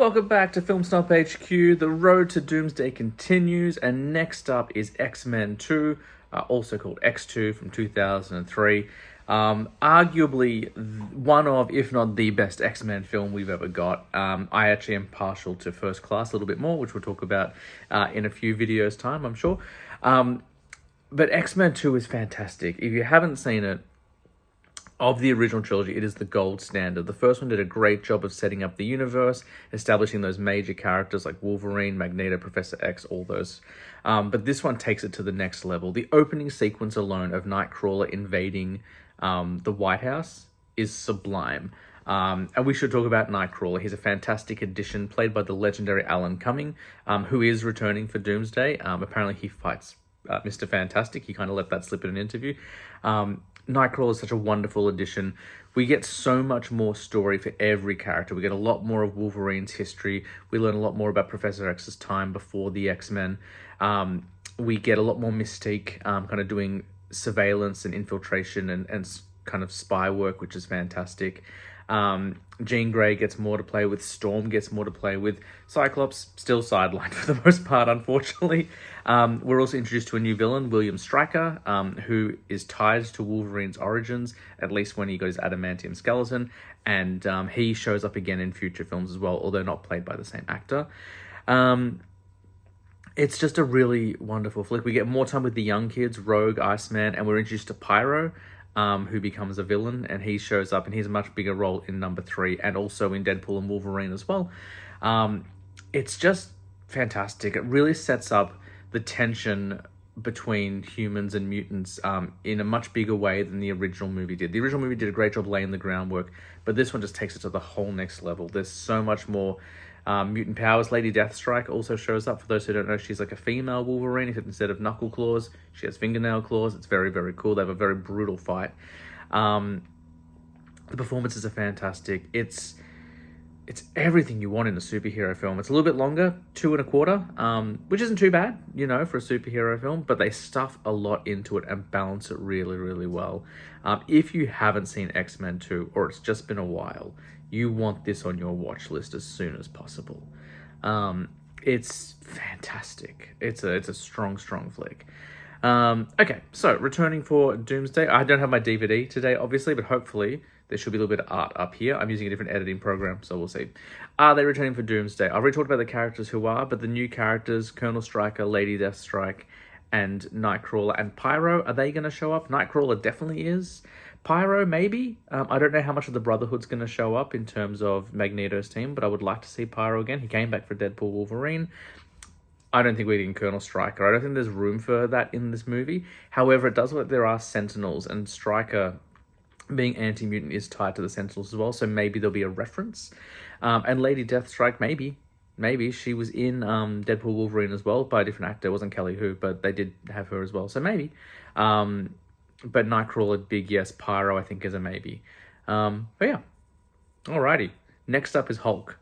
Welcome back to Film Snob HQ. The road to Doomsday continues, and next up is X-Men 2, also called X2 from 2003. Arguably one of, if not the best X-Men film we've ever got. I actually am partial to First Class a little bit more, which we'll talk about in a few videos' time, I'm sure. But X-Men 2 is fantastic. If you haven't seen it, of the original trilogy, it is the gold standard. The first one did a great job of setting up the universe, establishing those major characters like Wolverine, Magneto, Professor X, all those. But this one takes it to the next level. The opening sequence alone of Nightcrawler invading the White House is sublime. And we should talk about Nightcrawler. He's a fantastic addition, played by the legendary Alan Cumming, who is returning for Doomsday. Apparently he fights Mr. Fantastic. He kind of let that slip in an interview. Nightcrawler is such a wonderful addition. We get so much more story for every character. We get a lot more of Wolverine's history. We learn a lot more about Professor X's time before the X-Men. We get a lot more Mystique kind of doing surveillance and infiltration and kind of spy work, which is fantastic. Jean Grey gets more to play with. Storm gets more to play with. Cyclops still sidelined for the most part, unfortunately. We're also introduced to a new villain, William Stryker, who is tied to Wolverine's origins, at least when he got his adamantium skeleton, and he shows up again in future films as well, although not played by the same actor. It's just a really wonderful flick. We get more time with the young kids, Rogue, Iceman, and we're introduced to Pyro, who becomes a villain, and he shows up, and he's a much bigger role in number 3 and also in Deadpool and Wolverine as well. It's just fantastic. It really sets up the tension between humans and mutants in a much bigger way than the original movie did. The original movie did a great job laying the groundwork, but this one just takes it to the whole next level. There's so much more mutant powers. Lady Deathstrike also shows up. For those who don't know, she's like a female Wolverine, except instead of knuckle claws, she has fingernail claws. It's very, very cool. They have a very brutal fight. The performances are fantastic. It's everything you want in a superhero film. It's a little bit longer, 2 1/4, which isn't too bad, for a superhero film, but they stuff a lot into it and balance it really, really well. If you haven't seen X-Men 2, or it's just been a while, you want this on your watch list as soon as possible. It's fantastic. It's a strong flick. Okay, so returning for Doomsday. I don't have my DVD today, obviously, but hopefully there should be a little bit of art up here. I'm using a different editing program, so we'll see. Are they returning for Doomsday? I've already talked about the characters who are, but the new characters, Colonel Stryker, Lady Deathstrike, and Nightcrawler and Pyro, are they going to show up? Nightcrawler definitely is. Pyro, maybe. I don't know how much of the Brotherhood's going to show up in terms of Magneto's team, but I would like to see Pyro again. He came back for Deadpool Wolverine. I don't think we're getting Colonel Stryker. I don't think there's room for that in this movie. However, it does look like there are Sentinels, and Stryker, being anti-mutant, is tied to the Sentinels as well, so maybe there'll be a reference. And Lady Deathstrike, maybe. She was in Deadpool Wolverine as well, by a different actor. It wasn't Kelly Hu, but they did have her as well, so maybe. But Nightcrawler, big yes. Pyro, I think, is a maybe. But yeah. Alrighty. Next up is Hulk.